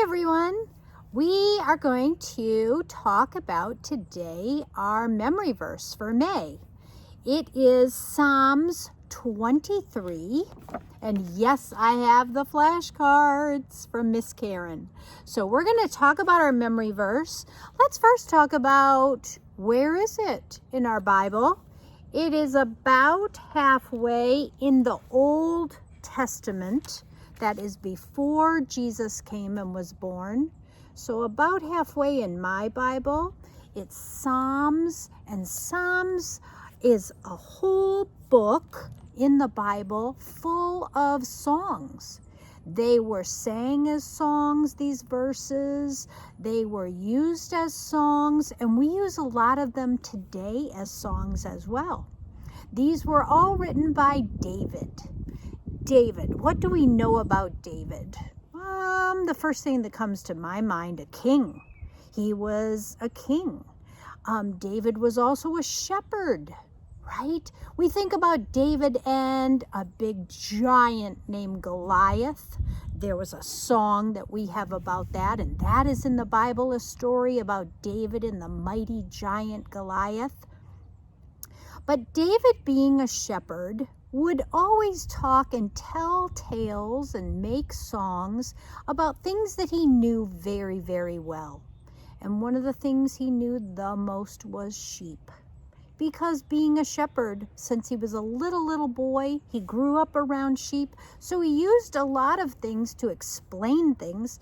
everyone. We are going to talk about today our memory verse for May. It is Psalms 23. And yes, I have the flashcards from Miss Karen. So we're going to talk about our memory verse. Let's first talk about where is it in our Bible. It is about halfway in the Old Testament. That is before Jesus came and was born. So about halfway in my Bible, it's Psalms, and Psalms is a whole book in the Bible full of songs. They were sang as songs, these verses. They were used as songs, and we use a lot of them today as songs as well. These were all written by David. David, what do we know about David? The first thing that comes to my mind, a king. He was a king. David was also a shepherd, right? We think about David and a big giant named Goliath. There was a song that we have about that, and that is in the Bible, a story about David and the mighty giant Goliath. But David, being a shepherd, would always talk and tell tales and make songs about things that he knew very, very well. And one of the things he knew the most was sheep. Because being a shepherd, since he was a little boy, he grew up around sheep, so he used a lot of things to explain things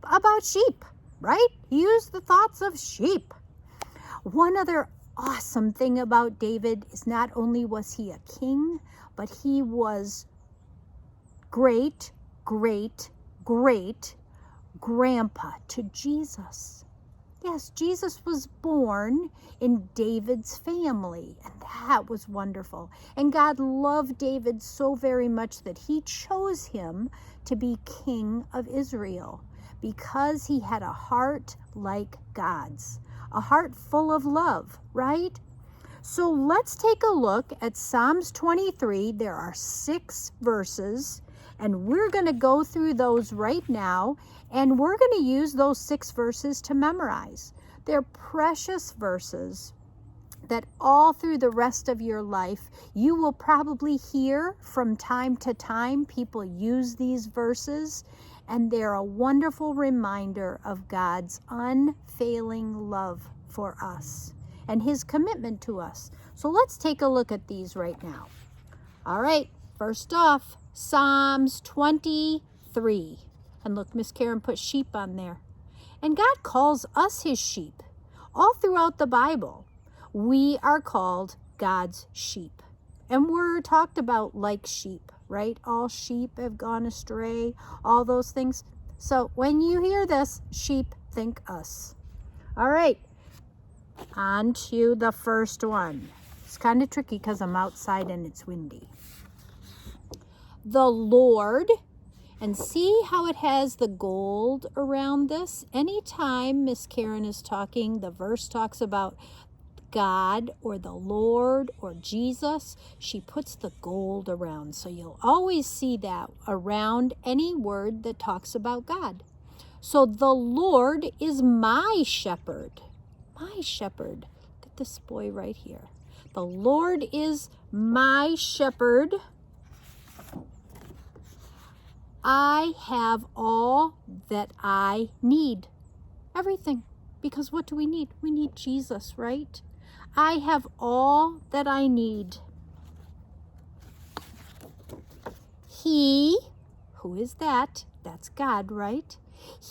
about sheep, right? He used the thoughts of sheep. One other awesome thing about David is not only was he a king, but he was great grandpa to Jesus. Yes, Jesus was born in David's family, and that was wonderful. And God loved David so very much that he chose him to be king of Israel because he had a heart like God's, a heart full of love, right? So let's take a look at Psalms 23. There are 6 verses, and we're going to go through those right now, and we're going to use those 6 verses to memorize. They're precious verses that all through the rest of your life, you will probably hear from time to time people use these verses, and they're a wonderful reminder of God's unfailing love for us and his commitment to us. So let's take a look at these right now. All right, first off, Psalms 23. And look, Miss Karen put sheep on there. And God calls us his sheep. All throughout the Bible, we are called God's sheep. And we're talked about like sheep, right? All sheep have gone astray, all those things. So when you hear this, sheep, think us. All right. On to the first one. It's kind of tricky because I'm outside and it's windy. The Lord, and see how it has the gold around this? Anytime Miss Karen is talking, the verse talks about God or the Lord or Jesus, she puts the gold around. So you'll always see that around any word that talks about God. So the Lord is my shepherd. My shepherd. Look at this boy right here. The Lord is my shepherd. I have all that I need. Everything. Because what do we need? We need Jesus, right? I have all that I need. He, who is that? That's God, right?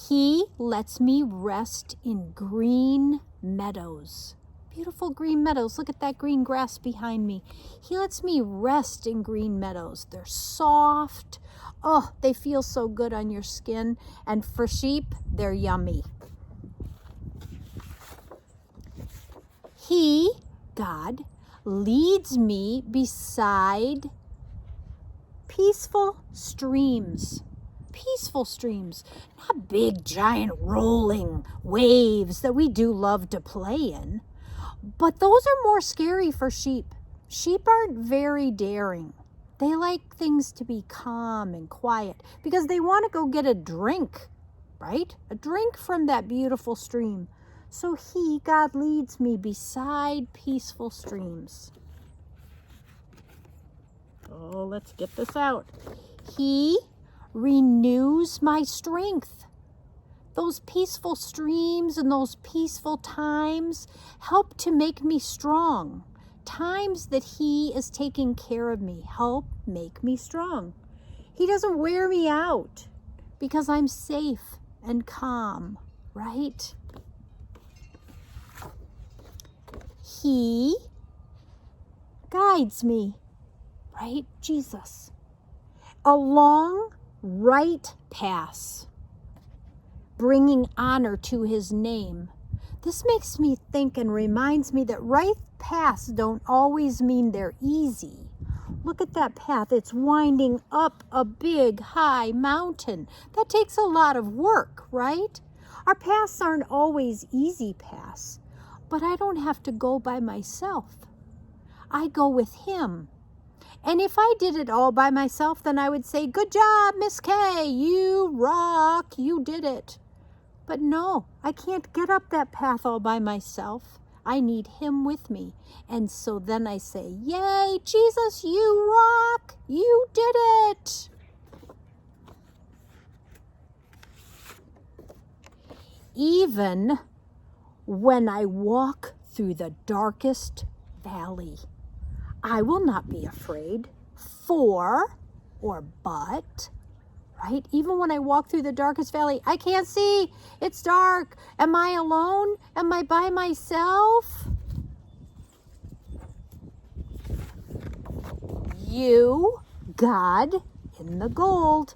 He lets me rest in green meadows. Beautiful green meadows. Look at that green grass behind me. He lets me rest in green meadows. They're soft. Oh, they feel so good on your skin. And for sheep, they're yummy. He, God, leads me beside peaceful streams. Peaceful streams, not big, giant, rolling waves that we do love to play in. But those are more scary for sheep. Sheep aren't very daring. They like things to be calm and quiet because they want to go get a drink, right? A drink from that beautiful stream. So he, God, leads me beside peaceful streams. Oh, let's get this out. He renews my strength. Those peaceful streams and those peaceful times help to make me strong. Times that he is taking care of me help make me strong. He doesn't wear me out because I'm safe and calm, right? He guides me, right? Jesus, along right paths, bringing honor to his name. This makes me think and reminds me that right paths don't always mean they're easy. Look at that path. It's winding up a big, high mountain. That takes a lot of work, right? Our paths aren't always easy paths, but I don't have to go by myself. I go with him. And if I did it all by myself, then I would say, good job, Miss K, you rock, you did it. But no, I can't get up that path all by myself. I need him with me. And so then I say, yay, Jesus, you rock, you did it. Even when I walk through the darkest valley, I will not be afraid, for or but, right? Even when I walk through the darkest valley, I can't see. It's dark. Am I alone? Am I by myself? You, God, in the gold,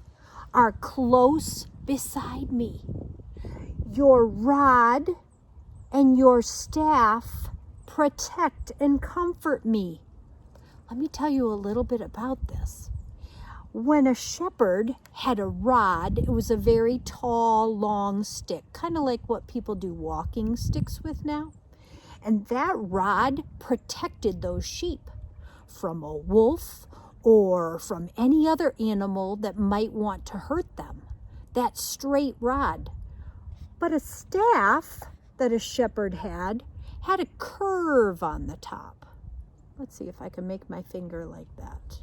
are close beside me. Your rod and your staff protect and comfort me. Let me tell you a little bit about this. When a shepherd had a rod, it was a very tall, long stick, kind of like what people do walking sticks with now. And that rod protected those sheep from a wolf or from any other animal that might want to hurt them. That straight rod. But a staff that a shepherd had a curve on the top. Let's see if I can make my finger like that,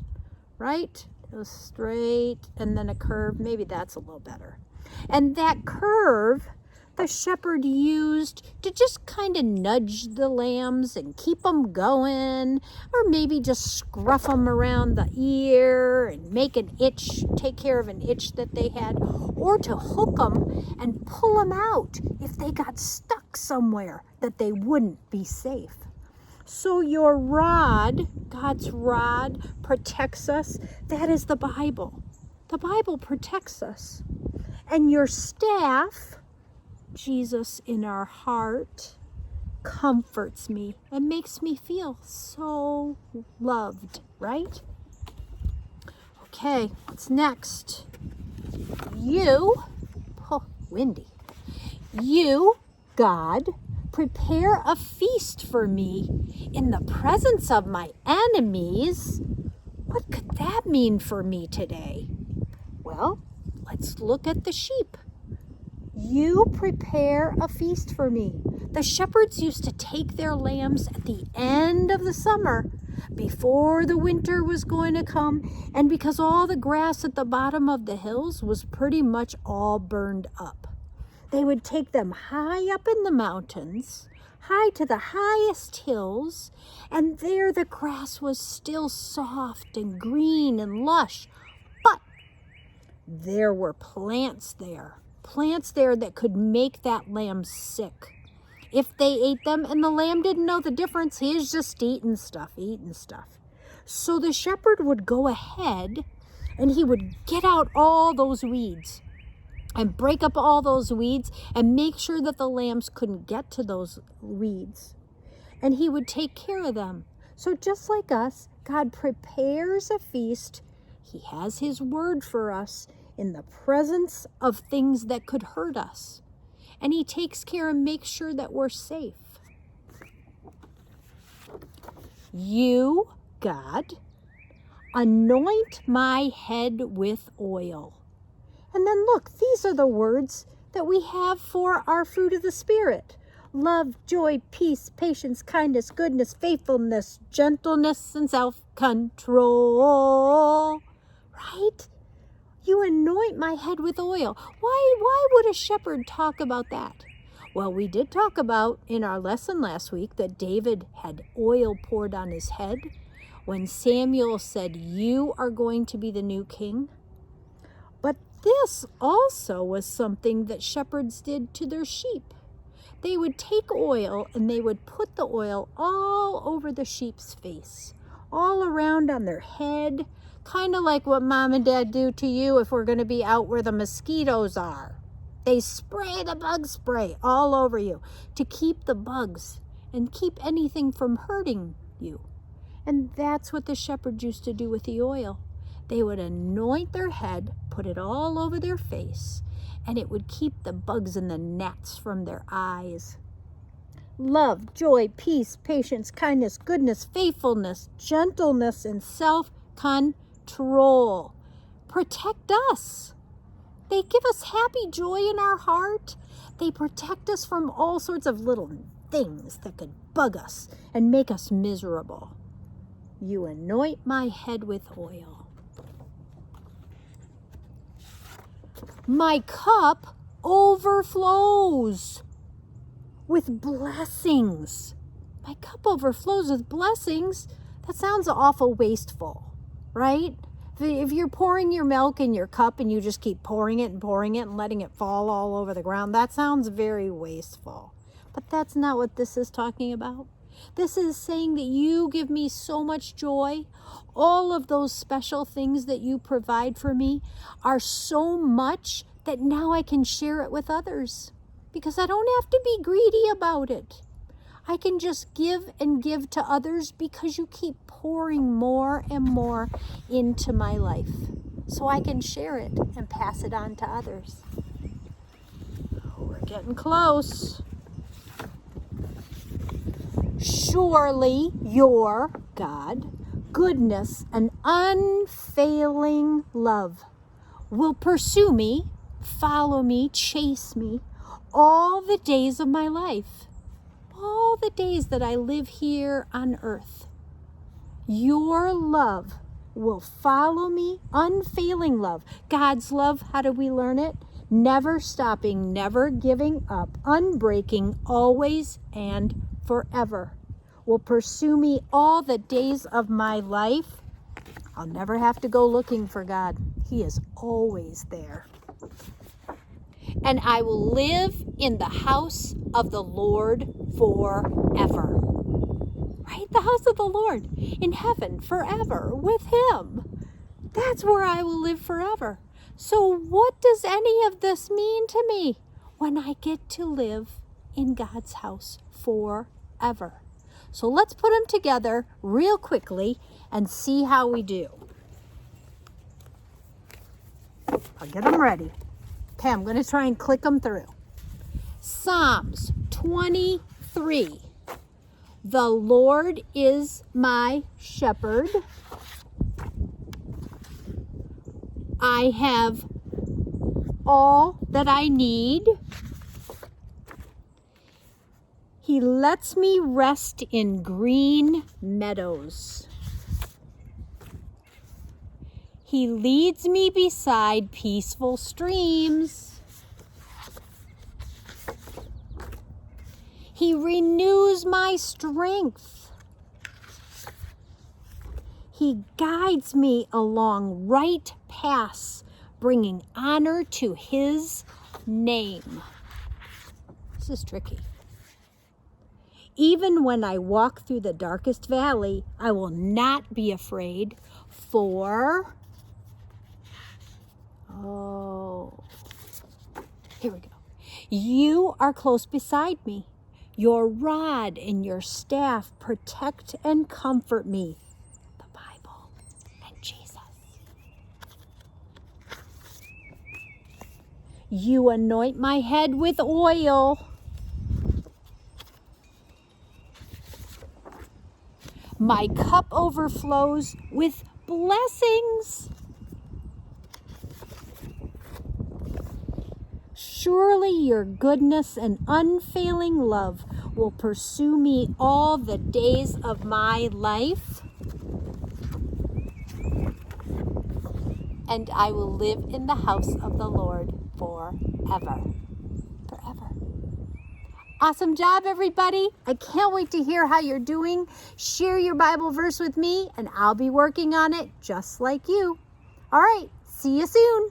right? It was straight and then a curve. Maybe that's a little better. And that curve, the shepherd used to just kind of nudge the lambs and keep them going, or maybe just scruff them around the ear and make an itch, take care of an itch that they had, or to hook them and pull them out if they got stuck somewhere that they wouldn't be safe. So your rod, God's rod, protects us. That is the Bible. The Bible protects us. And your staff, Jesus in our heart, comforts me and makes me feel so loved, right? Okay, what's next? You, windy. You, God, prepare a feast for me in the presence of my enemies. What could that mean for me today? Well, let's look at the sheep. You prepare a feast for me. The shepherds used to take their lambs at the end of the summer before the winter was going to come, and because all the grass at the bottom of the hills was pretty much all burned up. They would take them high up in the mountains, high to the highest hills, and there the grass was still soft and green and lush. But there were plants there that could make that lamb sick. If they ate them, and the lamb didn't know the difference, he was just eating stuff. So the shepherd would go ahead and he would get out all those weeds and break up all those weeds and make sure that the lambs couldn't get to those weeds. And he would take care of them. So just like us, God prepares a feast. He has his word for us in the presence of things that could hurt us. And he takes care and makes sure that we're safe. You, God, anoint my head with oil. And then look, these are the words that we have for our fruit of the Spirit. Love, joy, peace, patience, kindness, goodness, faithfulness, gentleness, and self-control. Right? You anoint my head with oil. Why would a shepherd talk about that? Well, we did talk about in our lesson last week that David had oil poured on his head when Samuel said, "You are going to be the new king." But this also was something that shepherds did to their sheep. They would take oil and they would put the oil all over the sheep's face, all around on their head, kind of like what Mom and Dad do to you if we're going to be out where the mosquitoes are. They spray the bug spray all over you to keep the bugs and keep anything from hurting you. And that's what the shepherds used to do with the oil. They would anoint their head, put it all over their face, and it would keep the bugs and the gnats from their eyes. Love, joy, peace, patience, kindness, goodness, faithfulness, gentleness, and self-control protect us. They give us happy joy in our heart. They protect us from all sorts of little things that could bug us and make us miserable. You anoint my head with oil. My cup overflows with blessings. My cup overflows with blessings. That sounds awful wasteful, right? If you're pouring your milk in your cup and you just keep pouring it and letting it fall all over the ground, that sounds very wasteful. But that's not what this is talking about. This is saying that you give me so much joy. All of those special things that you provide for me are so much that now I can share it with others because I don't have to be greedy about it. I can just give and give to others because you keep pouring more and more into my life so I can share it and pass it on to others. We're getting close. Surely your God, goodness and unfailing love will pursue me, follow me, chase me all the days of my life, all the days that I live here on earth. Your love will follow me, unfailing love. God's love, how do we learn it? Never stopping, never giving up, unbreaking, always and forever. Will pursue me all the days of my life. I'll never have to go looking for God. He is always there. And I will live in the house of the Lord forever. Right? The house of the Lord in heaven forever with Him. That's where I will live forever. So what does any of this mean to me when I get to live in God's house forever? So let's put them together real quickly and see how we do. I'll get them ready. Okay, I'm going to try and click them through. Psalms 23. The Lord is my shepherd. I have all that I need. He lets me rest in green meadows. He leads me beside peaceful streams. He renews my strength. He guides me along right paths, bringing honor to His name. This is tricky. Even when I walk through the darkest valley, I will not be afraid, for... here we go. You are close beside me. Your rod and your staff protect and comfort me. The Bible and Jesus. You anoint my head with oil. My cup overflows with blessings. Surely your goodness and unfailing love will pursue me all the days of my life, and I will live in the house of the Lord forever. Forever. Awesome job, everybody. I can't wait to hear how you're doing. Share your Bible verse with me, and I'll be working on it just like you. All right, see you soon.